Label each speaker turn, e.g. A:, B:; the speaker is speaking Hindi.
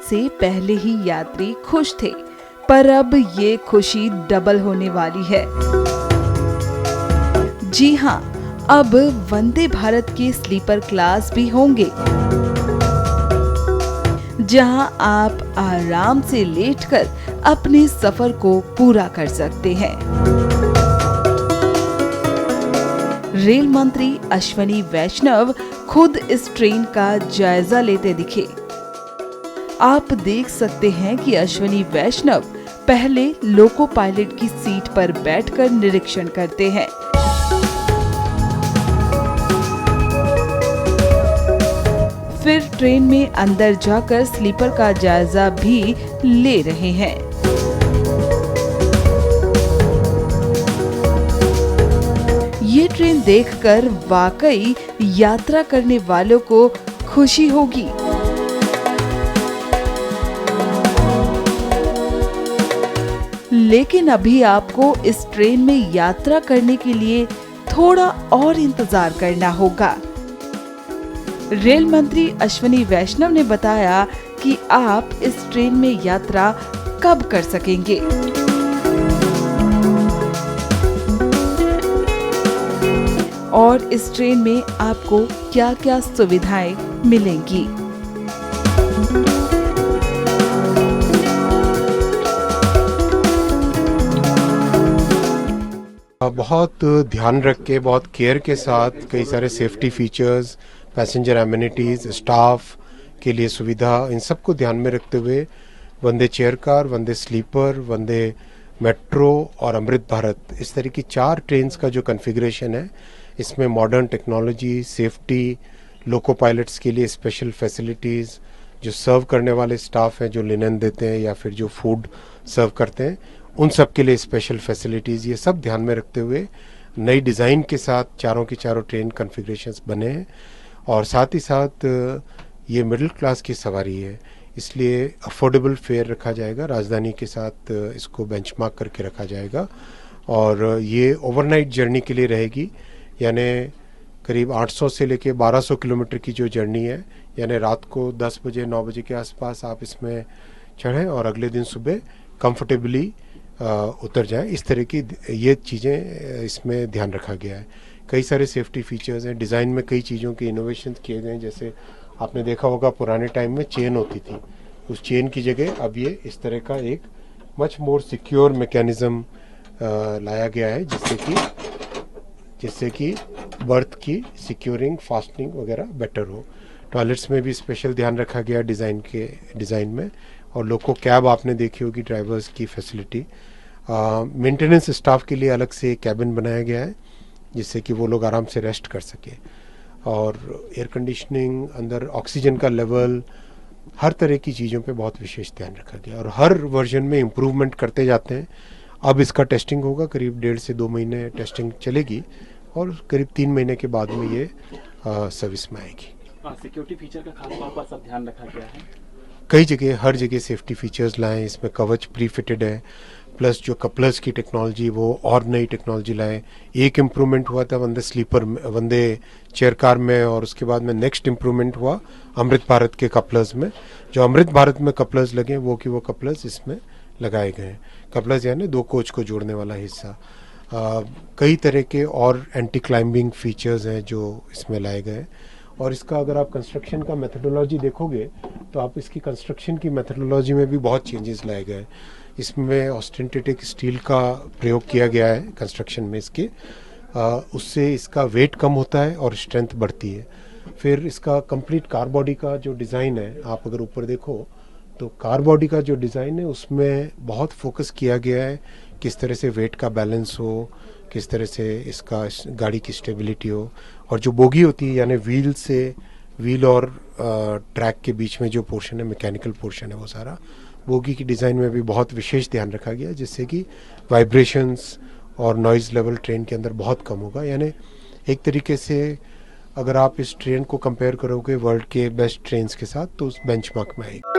A: से पहले ही यात्री खुश थे, पर अब ये खुशी डबल होने वाली है। जी हाँ, अब वंदे भारत के स्लीपर क्लास भी होंगे, जहां आप आराम से लेटकर अपने सफर को पूरा कर सकते हैं। रेल मंत्री अश्विनी वैष्णव खुद इस ट्रेन का जायजा लेते दिखे। आप देख सकते हैं कि अश्विनी वैष्णव पहले लोको पायलट की सीट पर बैठकर निरीक्षण करते हैं। फिर ट्रेन में अंदर जाकर स्लीपर का जायजा भी ले रहे हैं। ये ट्रेन देखकर वाकई यात्रा करने वालों को खुशी होगी। लेकिन अभी आपको इस ट्रेन में यात्रा करने के लिए थोड़ा और इंतजार करना होगा। रेल मंत्री अश्विनी वैष्णव ने बताया कि आप इस ट्रेन में यात्रा कब कर सकेंगे। और इस ट्रेन में आपको क्या-क्या सुविधाएं मिलेंगी।
B: बहुत ध्यान रख के, बहुत केयर के साथ कई सारे safety features, passenger amenities, staff के लिए सुविधा, इन सबको ध्यान में रखते हुए वंदे चेयर कार, वंदे स्लीपर, वंदे मेट्रो और अमृत भारत, इस तरह की 4 ट्रेन्स का जो कॉन्फ़िगरेशन है, इसमें मॉडर्न टेक्नोलॉजी, सेफ्टी, लोको पायलट्स के लिए स्पेशल फैसिलिटीज़, जो सर्व करने वाले स्टाफ हैं, जो लिनन देते हैं या फिर जो फूड सर्व करते हैं, उन सब के लिए स्पेशल फैसिलिटीज़, ये सब ध्यान में रखते हुए नई डिज़ाइन के साथ चारों के चारों ट्रेन कॉन्फ़िगरेशंस बने हैं। और साथ ही साथ ये मिडिल क्लास की सवारी है, इसलिए अफोर्डेबल फेयर रखा जाएगा, राजधानी के साथ इसको बेंचमार्क करके रखा जाएगा। और ये ओवरनाइट जर्नी के लिए रहेगी, यानी करीब 800 से लेके 1200 किलोमीटर की जो जर्नी है, यानी रात को 10 बजे 9 बजे के आसपास आप इसमें चढ़ें और अगले दिन सुबह कंफर्टेबली उतर जाएं। इस तरह की ये चीज़ें इसमें ध्यान रखा गया है। कई सारे सेफ्टी फीचर्स हैं, डिज़ाइन में कई चीज़ों के इनोवेशन किए गए हैं। जैसे आपने देखा होगा पुराने टाइम में चेन होती थी, उस चेन की जगह अब ये इस तरह का एक मच मोर सिक्योर मैकेनिज्म लाया गया है, जिससे कि बर्थ की सिक्योरिंग, फास्टनिंग वगैरह बेटर हो। टॉयलेट्स में भी स्पेशल ध्यान रखा गया डिज़ाइन में। और लोको कैब आपने देखी होगी, ड्राइवर्स की फैसिलिटी। मेंटेनेंस स्टाफ के लिए अलग से कैबिन बनाया गया है, जिससे कि वो लोग आराम से रेस्ट कर सके। और एयर कंडीशनिंग, अंदर ऑक्सीजन का लेवल, हर तरह की चीज़ों पे बहुत विशेष ध्यान रखा गया। और हर वर्जन में इम्प्रूवमेंट करते जाते हैं। अब इसका टेस्टिंग होगा, करीब 1.5 से 2 महीने टेस्टिंग चलेगी और करीब 3 महीने के बाद में ये सर्विस में आएगी।
C: सिक्योरिटी फीचर का खास तौर पर सब ध्यान रखा गया है।
B: कई जगह, हर जगह सेफ्टी फीचर्स लाएं। इसमें कवच प्री फिटेड है, प्लस जो कपलर्स की टेक्नोलॉजी वो और नई टेक्नोलॉजी लाएं। एक इम्प्रूवमेंट हुआ था वंदे चेयर कार में, और उसके बाद में नेक्स्ट इम्प्रूवमेंट हुआ अमृत भारत के कपलर्स में। जो अमृत भारत में कपलर्स लगे वो कपलर्स इसमें लगाए गए हैं। कपलर्स यानी 2 कोच को जोड़ने वाला हिस्सा। कई तरह के और एंटी क्लाइंबिंग फीचर्स हैं जो इसमें लाए गए। और इसका अगर आप कंस्ट्रक्शन का मेथडोलॉजी देखोगे तो आप इसकी कंस्ट्रक्शन की मेथडोलॉजी में भी बहुत चेंजेस लाए गए। इसमें ऑस्टेंटिक स्टील का प्रयोग किया गया है कंस्ट्रक्शन में इसके, उससे इसका वेट कम होता है और स्ट्रेंथ बढ़ती है। फिर इसका कंप्लीट कार बॉडी का जो डिज़ाइन है, आप अगर ऊपर देखो तो कार बॉडी का जो डिज़ाइन है उसमें बहुत फोकस किया गया है किस तरह से वेट का बैलेंस हो, किस तरह से इसका गाड़ी की स्टेबिलिटी हो। और जो बोगी होती है, यानी व्हील और ट्रैक के बीच में जो पोर्शन है, मैकेनिकल पोर्शन है, वो सारा बोगी की डिज़ाइन में भी बहुत विशेष ध्यान रखा गया, जिससे कि वाइब्रेशंस और नॉइज़ लेवल ट्रेन के अंदर बहुत कम होगा। यानी एक तरीके से अगर आप इस ट्रेन को कंपेयर करोगे वर्ल्ड के बेस्ट ट्रेन्स के साथ तो उस बेंचमार्क में आएगी।